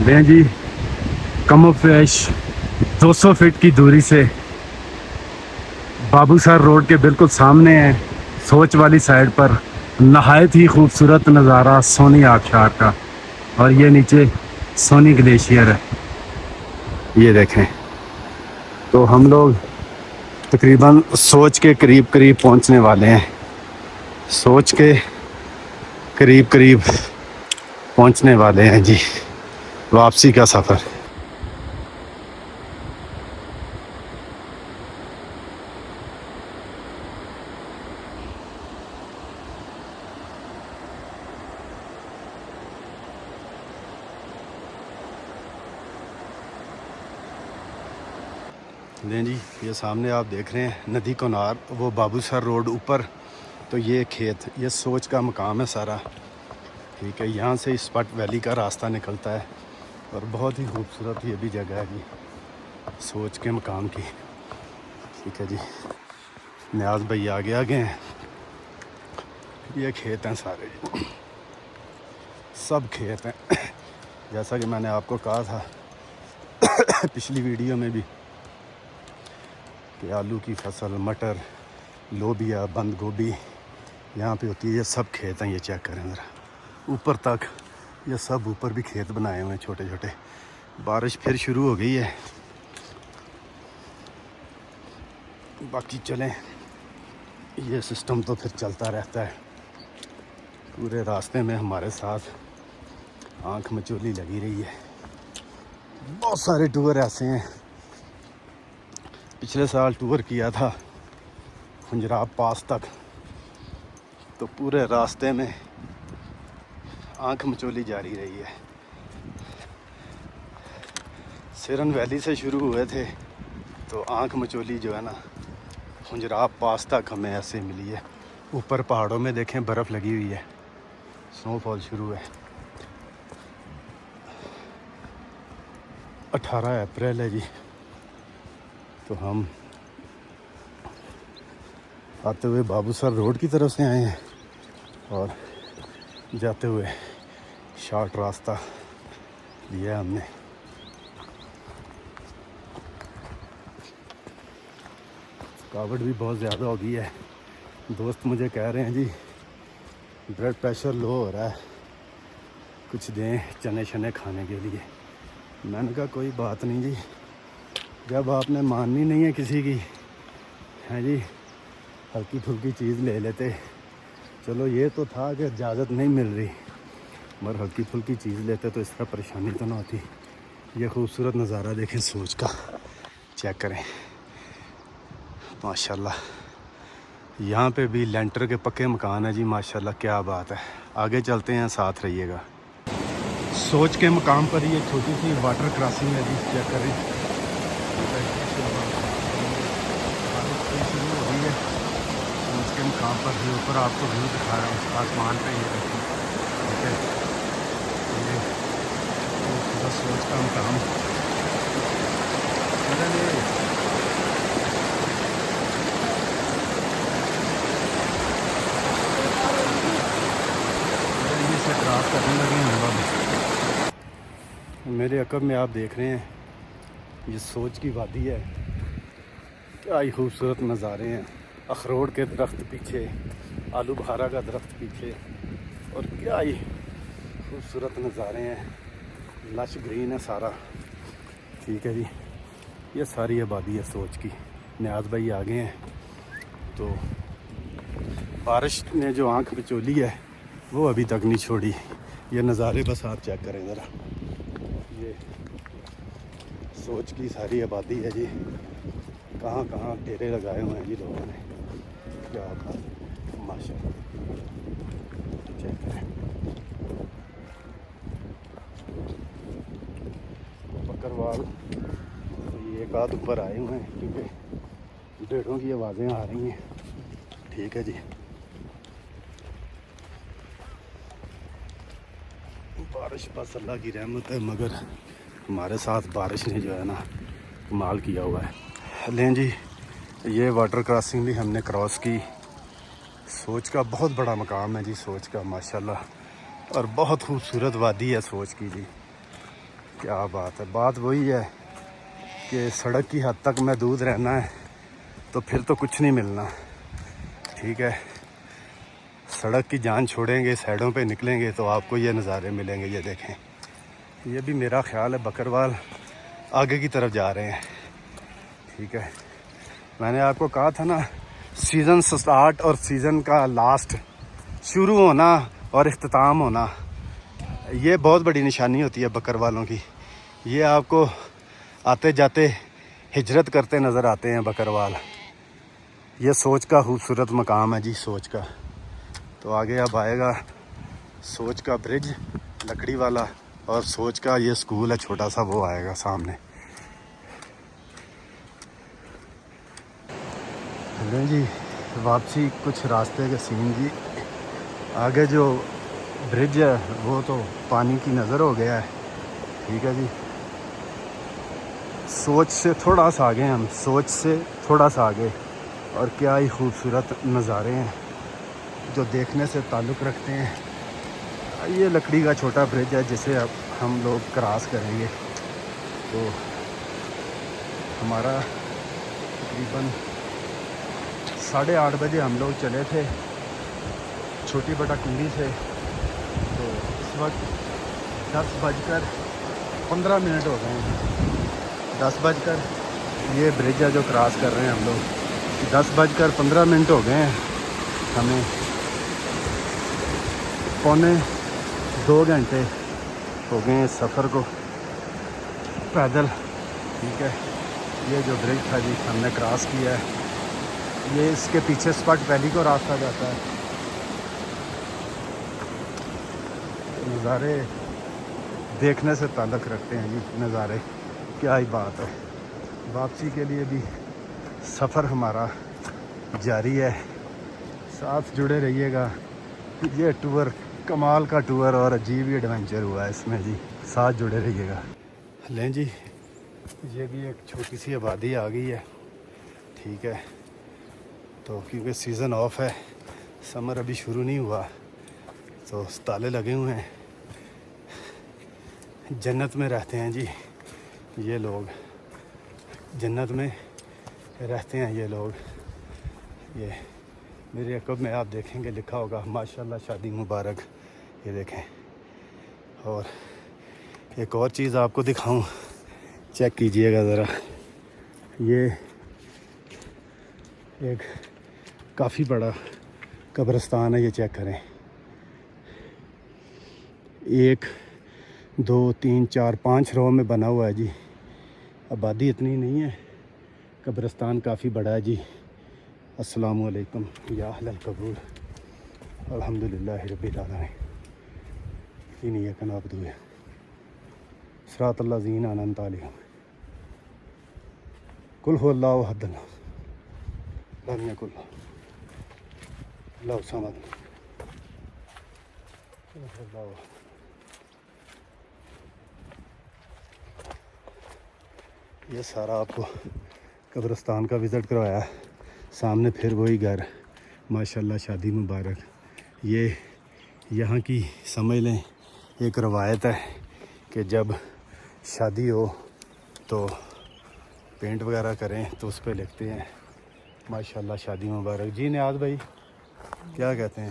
لیں جی کم و بیش 200 فٹ کی دوری سے بابو سر روڈ کے بالکل سامنے ہے، سوچ والی سائڈ پر نہایت ہی خوبصورت نظارہ سونی آبشار کا، اور یہ نیچے سونی گلیشیئر ہے، یہ دیکھیں۔ تو ہم لوگ تقریباً سوچ کے قریب پہنچنے والے ہیں، سوچ کے قریب پہنچنے والے ہیں جی، واپسی کا سفر۔ لیں جی یہ سامنے آپ دیکھ رہے ہیں ندی کنار، وہ بابو سر روڈ اوپر، تو یہ کھیت، یہ سوچ کا مقام ہے سارا، ٹھیک ہے۔ یہاں سے اسپٹ ویلی کا راستہ نکلتا ہے، اور بہت ہی خوبصورت یہ بھی جگہ ہے جی، سوچ کے مقام کی، ٹھیک ہے جی۔ نیاز بھائی آگے ہیں، یہ کھیت ہیں سارے جی، سب کھیت ہیں، جیسا کہ میں نے آپ کو کہا تھا پچھلی ویڈیو میں بھی کہ آلو کی فصل، مٹر، لوبیا، بند گوبھی یہاں پہ ہوتی ہے، یہ سب کھیت ہیں۔ یہ چیک کریں ذرا اوپر تک، یہ سب اوپر بھی کھیت بنائے ہوئے ہیں چھوٹے چھوٹے۔ بارش پھر شروع ہو گئی ہے، باقی چلیں، یہ سسٹم تو پھر چلتا رہتا ہے۔ پورے راستے میں ہمارے ساتھ آنکھ مچولی لگی رہی ہے۔ بہت سارے ٹور ایسے ہیں، پچھلے سال ٹور کیا تھا خنجراب پاس تک، تو پورے راستے میں آنکھ مچولی جاری رہی ہے۔ سرن ویلی سے شروع ہوئے تھے، تو آنکھ مچولی جو ہے نا خنجراب پاس تک ہمیں ایسے ملی ہے۔ اوپر پہاڑوں میں دیکھیں برف لگی ہوئی ہے، سنو فال شروع ہے۔ 18 اپریل ہے جی، تو ہم آتے ہوئے بابو سر روڈ کی طرف سے آئے ہیں، اور جاتے ہوئے شارٹ راستہ لیا ہم نے۔ تھکاوٹ بھی بہت زیادہ ہو گئی ہے، دوست مجھے کہہ رہے ہیں جی بلڈ پریشر لو ہو رہا ہے، کچھ دیں چنے شنے کھانے کے لیے۔ میں نے کہا کوئی بات نہیں جی، جب آپ نے ماننی نہیں ہے کسی کی، ہیں جی ہلکی پھلکی چیز لے لیتے۔ چلو یہ تو تھا کہ اجازت نہیں مل رہی، مگر ہلکی پھلکی چیز لیتے تو اس طرح پریشانی تو نہ ہوتی۔ یہ خوبصورت نظارہ دیکھیں سوچ کا، چیک کریں ماشاءاللہ۔ یہاں پہ بھی لینٹر کے پکے مکان ہیں جی، ماشاءاللہ کیا بات ہے۔ آگے چلتے ہیں، ساتھ رہیے گا۔ سوچ کے مقام پر یہ چھوٹی سی واٹر کراسنگ ہے جی، چیک کریں۔ شروع ہو گئی ہے سوچ کے مقام پر بھی، اوپر آپ کو ویو دکھا رہا ہوں آسمان پہ، یہ دیکھیں، ٹھیک ہے۔ یہ خوبصورت سوچ کا مقام، کراس کرنے لگے ہیں اب۔ میرے عقب میں آپ دیکھ رہے ہیں یہ سوچ کی وادی ہے، کیا ہی خوبصورت نظارے ہیں۔ اخروٹ کے درخت پیچھے، آلو بخارا کا درخت پیچھے، اور کیا ہی خوبصورت نظارے ہیں، لش گرین ہے سارا، ٹھیک ہے جی۔ یہ ساری آبادی ہے سوچ کی۔ نیاز بھائی آگے ہیں، تو بارش نے جو آنکھ مچولی ہے وہ ابھی تک نہیں چھوڑی۔ یہ نظارے بس آپ چیک کریں ذرا، یہ سوچ کی ساری آبادی ہے جی، کہاں کہاں ڈیرے لگائے ہوئے ہیں جی لوگوں نے، کیا بات ماشاء اللہ، چیک کریں۔ بکروال یہ ایک آدھ اوپر آئے ہوئے ہیں کیونکہ ڈیڑھوں کی آوازیں آ رہی ہیں، ٹھیک ہے جی۔ بارش بس اللہ کی رحمت ہے، مگر ہمارے ساتھ بارش نے جو ہے نا کمال کیا ہوا ہے۔ لیں جی یہ واٹر کراسنگ بھی ہم نے کراس کی۔ سوچ کا بہت بڑا مقام ہے جی، سوچ کا ماشاءاللہ، اور بہت خوبصورت وادی ہے سوچ کی جی، کیا بات ہے، بات وہی ہے کہ سڑک کی حد تک محدود رہنا ہے تو پھر تو کچھ نہیں ملنا، ٹھیک ہے. سڑک کی جان چھوڑیں گے، سائڈوں پہ نکلیں گے تو آپ کو یہ نظارے ملیں گے. یہ دیکھیں، یہ بھی میرا خیال ہے بکروال آگے کی طرف جا رہے ہیں، ٹھیک ہے. میں نے آپ کو کہا تھا نا، سیزن سٹارٹ اور سیزن کا لاسٹ، شروع ہونا اور اختتام ہونا، یہ بہت بڑی نشانی ہوتی ہے بکروالوں کی. یہ آپ کو آتے جاتے ہجرت کرتے نظر آتے ہیں بکروال. یہ سوچ کا خوبصورت مقام ہے جی، سوچ کا. تو آگے اب آئے گا سوچ کا برج لکڑی والا، اور سوچ کا یہ سکول ہے چھوٹا سا، وہ آئے گا سامنے. چلیں جی، واپسی کچھ راستے کے سین جی. آگے جو برج ہے وہ تو پانی کی نظر ہو گیا ہے، ٹھیک ہے جی. سوچ سے تھوڑا سا آگے، ہم سوچ سے تھوڑا سا آگے، اور کیا ہی خوبصورت نظارے ہیں جو دیکھنے سے تعلق رکھتے ہیں. یہ لکڑی کا چھوٹا برج ہے جسے اب ہم لوگ کراس کریں گے. تو ہمارا تقریباً 8:30 بجے ہم لوگ چلے تھے چھوٹی بٹا کنڈی سے. تو اس وقت 10:15 ہو گئے ہیں. 10 یہ برج ہے جو کراس کر رہے ہیں ہم لوگ. 10:15 ہو گئے ہیں. ہمیں 1.25 گھنٹے ہو گئے ہیں سفر کو پیدل، ٹھیک ہے. یہ جو برج تھا جی ہم نے کراس کیا ہے. یہ اس کے پیچھے اسپٹ ویلی کو راستہ جاتا ہے. نظارے دیکھنے سے تعلق رکھتے ہیں جی، نظارے کیا ہی بات ہے. واپسی کے لیے بھی سفر ہمارا جاری ہے، ساتھ جڑے رہیے گا. یہ ٹور کمال کا ٹور اور عجیب ہی ایڈونچر ہوا ہے اس میں جی، ساتھ جڑے رہیے گا. لیں جی، یہ بھی ایک چھوٹی سی آبادی آ گئی ہے، ٹھیک ہے. تو کیونکہ سیزن آف ہے، سمر ابھی شروع نہیں ہوا، تو تالے لگے ہوئے ہیں. جنت میں رہتے ہیں جی یہ لوگ، جنت میں رہتے ہیں یہ لوگ. یہ میرے عقب میں آپ دیکھیں گے لکھا ہوگا ماشاءاللہ شادی مبارک. یہ دیکھیں. اور ایک اور چیز آپ کو دکھاؤں، چیک کیجئے گا ذرا. یہ ایک کافی بڑا قبرستان ہے، یہ چیک کریں. 1 2 3 4 5 رو میں بنا ہوا ہے جی. آبادی اتنی نہیں ہے، قبرستان کافی بڑا ہے جی. السلام علیکم یا اہل القبور، الحمدللہ رب العالمین. ایاک نعبد و صراط الذین انعمت علیہم قل هو اللہ احد لم یکن لہ صمد. یہ سارا آپ کو قبرستان کا وزٹ کروایا. سامنے پھر وہی گھر، ماشاءاللہ شادی مبارک. یہ یہاں کی سمجھ لیں ایک روایت ہے کہ جب شادی ہو تو پینٹ وغیرہ کریں تو اس پہ لکھتے ہیں ماشاءاللہ شادی مبارک. جی نیاز بھائی کیا کہتے ہیں؟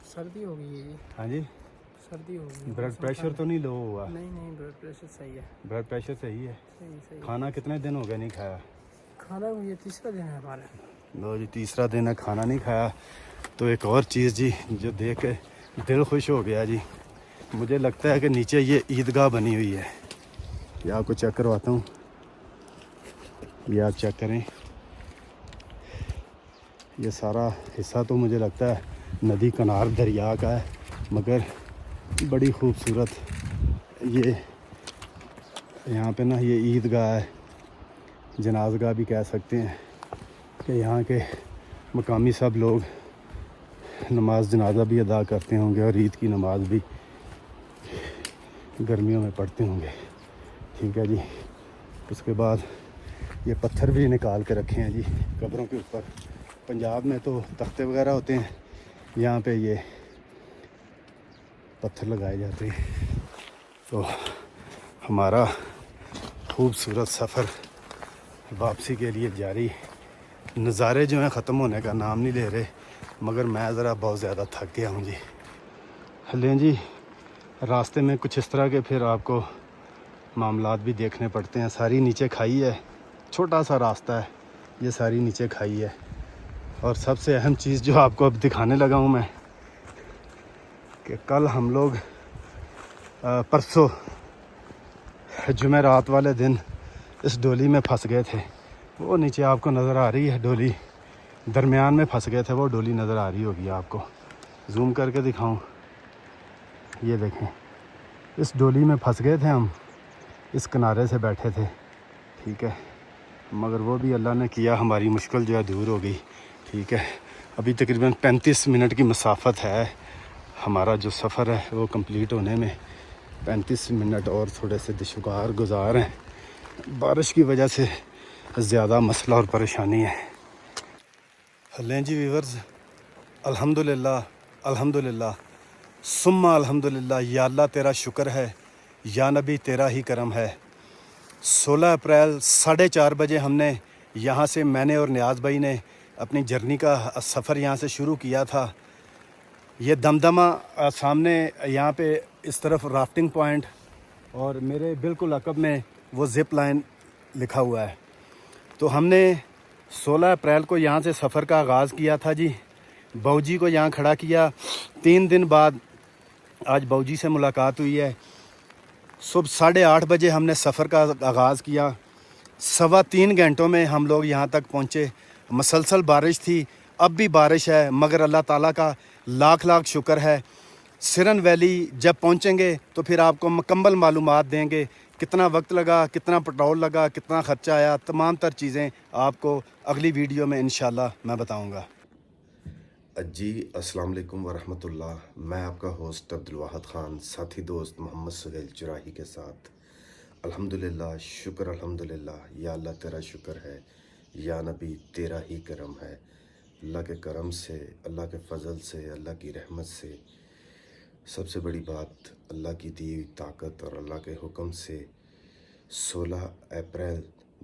سردی ہو گئی ہے جی. ہاں جی، سردی ہو گئی ہے. بلڈ پریشر تو نہیں لو ہوا؟ نہیں بلڈ پریشر صحیح ہے. بلڈ پریشر صحیح ہے. صحیح. کھانا کتنے دن ہو گیا نہیں کھایا؟ کھانا یہ تیسرا دن ہے ہمارا. لو جی، تیسرا دن ہے کھانا نہیں کھایا. تو ایک اور چیز جی جو دیکھ کے دل خوش ہو گیا جی، مجھے لگتا ہے کہ نیچے یہ عیدگاہ بنی ہوئی ہے. یہ آپ کو چیک کرواتا ہوں، یہ آپ چیک کریں. یہ سارا حصہ تو مجھے لگتا ہے ندی کنار دریا کا ہے، مگر بڑی خوبصورت یہ یہاں پہ نا یہ عیدگاہ ہے، جنازگاہ بھی کہہ سکتے ہیں کہ یہاں کے مقامی سب لوگ نماز جنازہ بھی ادا کرتے ہوں گے اور عید کی نماز بھی گرمیوں میں پڑھتے ہوں گے. ٹھیک ہے جی. اس کے بعد یہ پتھر بھی نکال کے رکھے ہیں جی قبروں کے اوپر. پنجاب میں تو تختے وغیرہ ہوتے ہیں، یہاں پہ یہ پتھر لگائے جاتے ہیں. تو ہمارا خوبصورت سفر واپسی کے لیے جاری. نظارے جو ہیں ختم ہونے کا نام نہیں لے رہے، مگر میں ذرا بہت زیادہ تھک گیا ہوں جی. لیں جی، راستے میں کچھ اس طرح کے پھر آپ کو معاملات بھی دیکھنے پڑتے ہیں. ساری نیچے کھائی ہے، چھوٹا سا راستہ ہے، یہ ساری نیچے کھائی ہے. اور سب سے اہم چیز جو آپ کو اب دکھانے لگا ہوں میں کہ کل ہم لوگ پرسوں جمعرات والے دن اس ڈولی میں پھنس گئے تھے. وہ نیچے آپ کو نظر آ رہی ہے ڈولی، درمیان میں پھنس گئے تھے. وہ ڈولی نظر آ رہی ہوگی آپ کو، زوم کر کے دکھاؤں. یہ دیکھیں، اس ڈولی میں پھنس گئے تھے ہم، اس کنارے سے بیٹھے تھے، ٹھیک ہے. مگر وہ بھی اللہ نے کیا، ہماری مشکل جو ہے دور ہو گئی، ٹھیک ہے. ابھی تقریباً 35 منٹ کی مسافت ہے. ہمارا جو سفر ہے وہ کمپلیٹ ہونے میں 35 منٹ اور تھوڑے سے دشوار گزار ہیں. بارش کی وجہ سے زیادہ مسئلہ اور پریشانی ہے. لیں جی ویورز، الحمدللہ الحمدللہ ثم الحمدللہ. یا اللہ تیرا شکر ہے، یا نبی تیرا ہی کرم ہے. 16 اپریل 4:30 بجے ہم نے یہاں سے، میں نے اور نیاز بھائی نے اپنی جرنی کا سفر یہاں سے شروع کیا تھا. یہ دمدمہ سامنے یہاں پہ اس طرف رافٹنگ پوائنٹ، اور میرے بالکل عقب میں وہ زپ لائن لکھا ہوا ہے. تو ہم نے 16 اپریل کو یہاں سے سفر کا آغاز کیا تھا جی. باؤجی کو یہاں کھڑا کیا. 3 دن بعد آج باؤجی سے ملاقات ہوئی ہے. صبح 8:30 بجے ہم نے سفر کا آغاز کیا. 3.25 گھنٹوں میں ہم لوگ یہاں تک پہنچے. مسلسل بارش تھی، اب بھی بارش ہے، مگر اللہ تعالیٰ کا لاکھ لاکھ شکر ہے. سرن ویلی جب پہنچیں گے تو پھر آپ کو مکمل معلومات دیں گے، کتنا وقت لگا، کتنا پٹرول لگا، کتنا خرچہ آیا. تمام تر چیزیں آپ کو اگلی ویڈیو میں انشاءاللہ میں بتاؤں گا. جی السلام علیکم ورحمۃ اللہ. میں آپ کا ہوسٹ عبدالواحد خان، ساتھی دوست محمد سہیل چراہی کے ساتھ. الحمدللہ، شکر الحمدللہ. یا اللہ تیرا شکر ہے، یا نبی تیرا ہی کرم ہے. اللہ کے کرم سے، اللہ کے فضل سے، اللہ کی رحمت سے، سب سے بڑی بات اللہ کی دی ہوئی طاقت اور اللہ کے حکم سے 16 اپریل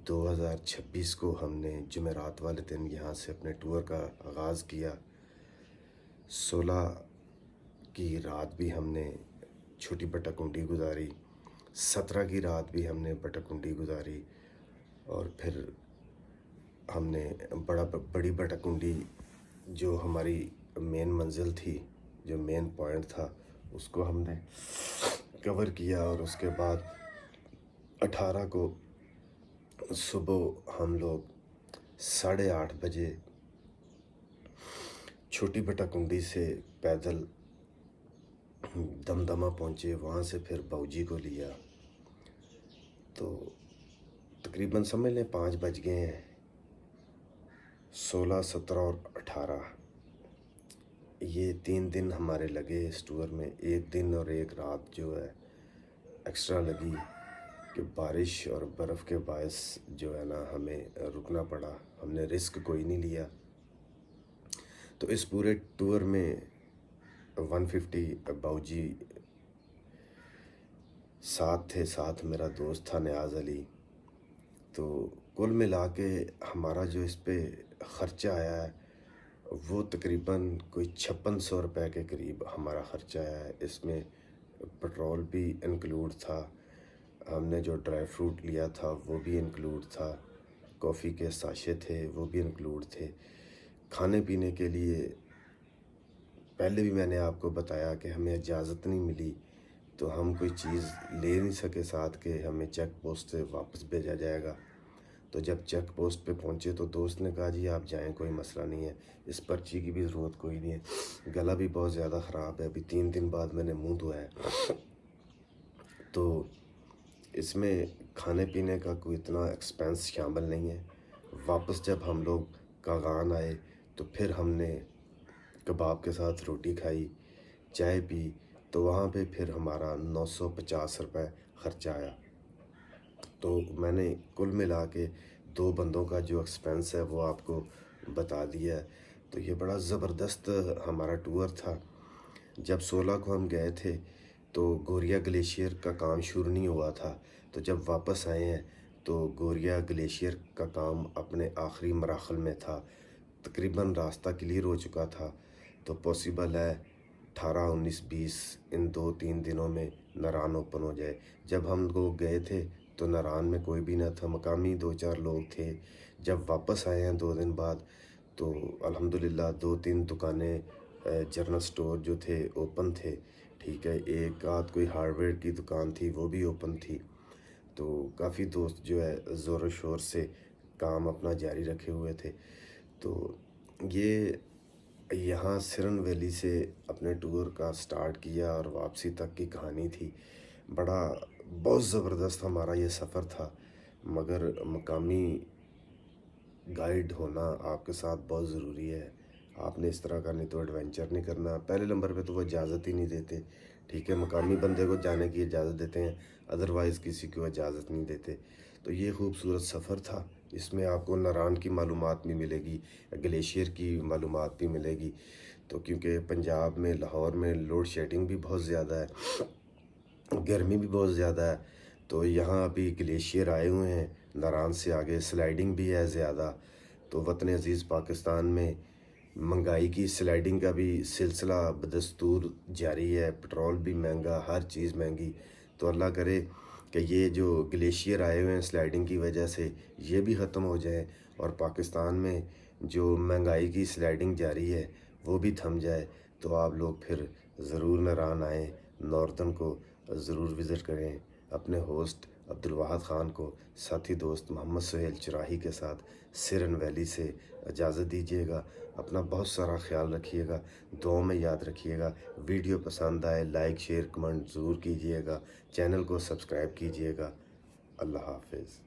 2026 کو ہم نے جمعرات والے دن یہاں سے اپنے ٹور کا آغاز کیا. 16 کی رات بھی ہم نے چھوٹی بٹا کنڈی گزاری، 17 کی رات بھی ہم نے بٹا کنڈی گزاری، اور پھر ہم نے بڑی بٹا کنڈی جو ہماری مین منزل تھی، جو مین پوائنٹ تھا، اس کو ہم نے کور کیا. اور اس کے بعد 18 کو صبح ہم لوگ 8:30 بجے چھوٹی بٹا کنڈی سے پیدل دمدمہ پہنچے. وہاں سے پھر باؤجی کو لیا، تو تقریباً سمجھ لیں 5 بج گئے ہیں. 16، 17 اور 18 یہ 3 دن ہمارے لگے اس ٹور میں. 1 دن اور 1 رات جو ہے ایکسٹرا لگی کہ بارش اور برف کے باعث جو ہے نا ہمیں رکنا پڑا. ہم نے رسک کوئی نہیں لیا. تو اس پورے ٹور میں 150 باؤجی ساتھ تھے، ساتھ میرا دوست تھا نیاز علی. تو کل ملا کے ہمارا جو اس پہ خرچہ آیا ہے وہ تقریباً کوئی 5600 روپے کے قریب ہمارا خرچہ آیا ہے. اس میں پٹرول بھی انکلوڈ تھا، ہم نے جو ڈرائی فروٹ لیا تھا وہ بھی انکلوڈ تھا، کافی کے ساشے تھے وہ بھی انکلوڈ تھے. کھانے پینے کے لیے پہلے بھی میں نے آپ کو بتایا کہ ہمیں اجازت نہیں ملی، تو ہم کوئی چیز لے نہیں سکے ساتھ کہ ہمیں چیک پوسٹ سے واپس بھیجا جائے گا. تو جب چیک پوسٹ پہ پہنچے تو دوست نے کہا جی آپ جائیں، کوئی مسئلہ نہیں ہے، اس پرچی کی بھی ضرورت کوئی نہیں ہے. گلا بھی بہت زیادہ خراب ہے، ابھی 3 دن بعد میں نے منہ دھویا ہے. تو اس میں کھانے پینے کا کوئی اتنا ایکسپینس شامل نہیں ہے. واپس جب ہم لوگ کاغان آئے تو پھر ہم نے کباب کے ساتھ روٹی کھائی، چائے پی. تو وہاں پہ پھر ہمارا 950 روپے خرچہ آیا. تو میں نے کل ملا کے 2 بندوں کا جو ایکسپینس ہے وہ آپ کو بتا دیا ہے. تو یہ بڑا زبردست ہمارا ٹور تھا. جب 16 کو ہم گئے تھے تو گوریا گلیشیئر کا کام شروع نہیں ہوا تھا، تو جب واپس آئے ہیں تو گوریا گلیشیئر کا کام اپنے آخری مراحل میں تھا، تقریباً راستہ کلیئر ہو چکا تھا، تو پاسبل ہے 18 19 20 ان 2-3 دنوں میں ناران اوپن ہو جائے۔ جب ہم لوگ گئے تھے تو ناران میں کوئی بھی نہ تھا، مقامی 2-4 لوگ تھے۔ جب واپس آئے ہیں 2 دن بعد تو الحمدللہ 2-3 دکانیں جنرل سٹور جو تھے اوپن تھے، ٹھیک ہے، ایک آدھ کوئی ہارڈ ویئر کی دکان تھی وہ بھی اوپن تھی۔ تو کافی دوست جو ہے زور و شور سے کام اپنا جاری رکھے ہوئے تھے۔ تو یہ یہاں سرن ویلی سے اپنے ٹور کا سٹارٹ کیا اور واپسی تک کی کہانی تھی۔ بہت زبردست ہمارا یہ سفر تھا، مگر مقامی گائیڈ ہونا آپ کے ساتھ بہت ضروری ہے۔ آپ نے اس طرح کا نہیں تو ایڈونچر نہیں کرنا۔ پہلے نمبر پہ تو وہ اجازت ہی نہیں دیتے، ٹھیک ہے، مقامی بندے کو جانے کی اجازت دیتے ہیں، ادروائز کسی کو اجازت نہیں دیتے۔ تو یہ خوبصورت سفر تھا، اس میں آپ کو ناران کی معلومات بھی ملے گی، گلیشیئر کی معلومات بھی ملے گی۔ تو کیونکہ پنجاب میں لاہور میں لوڈ شیڈنگ بھی بہت زیادہ ہے، گرمی بھی بہت زیادہ ہے، تو یہاں ابھی گلیشیئر آئے ہوئے ہیں، ناران سے آگے سلائیڈنگ بھی ہے زیادہ۔ تو وطن عزیز پاکستان میں مہنگائی کی سلائیڈنگ کا بھی سلسلہ بدستور جاری ہے، پٹرول بھی مہنگا، ہر چیز مہنگی۔ تو اللہ کرے کہ یہ جو گلیشیئر آئے ہوئے ہیں سلائیڈنگ کی وجہ سے یہ بھی ختم ہو جائے، اور پاکستان میں جو مہنگائی کی سلائیڈنگ جاری ہے وہ بھی تھم جائے، تو آپ لوگ پھر ضرور ناران آئیں، ناردن کو ضرور وزٹ کریں۔ اپنے ہوسٹ عبدالواحد خان کو ساتھی دوست محمد سہیل چراہی کے ساتھ سرن ویلی سے اجازت دیجیے گا۔ اپنا بہت سارا خیال رکھیے گا، دعاؤں میں یاد رکھیے گا۔ ویڈیو پسند آئے لائک شیئر کمنٹ ضرور کیجیے گا، چینل کو سبسکرائب کیجیے گا۔ اللہ حافظ۔